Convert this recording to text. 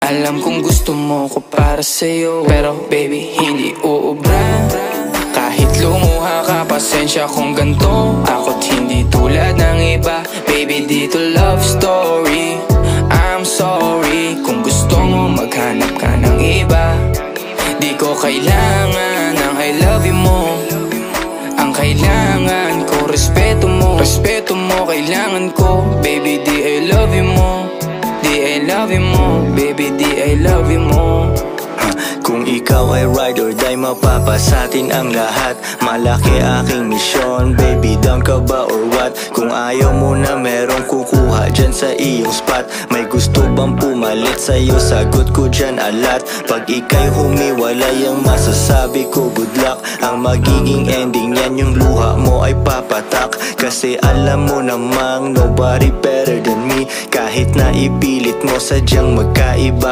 Alam kong gusto mo ko para sa'yo, pero baby hindi uubra. Kahit lumuha ka, pasensya kung ganto. Ako't hindi tulad ng iba. Baby dito love story. I'm sorry kung gusto mo maghanap ka ng iba. Di ko kailangan ng I love you mo. Ang kailangan ko respeto mo. Respeto mo kailangan ko. Baby di I love you mo. Di I love you mo. Baby di I love you mo. Kung ikaw ay ride or die, mapapasatin ang lahat. Malaki aking misyon, baby down ka ba or what? Kung ayaw mo na merong kukuha dyan sa iyong spot. May gusto bang pumalit sa'yo? Sagot ko dyan alat. Pag ika'y humiwalay, ang masasabi ko good luck. Ang magiging ending yan, yung luha mo ay papatak. Kasi alam mo namang nobody better than me. Kahit na ipilit mo sadyang magkaiba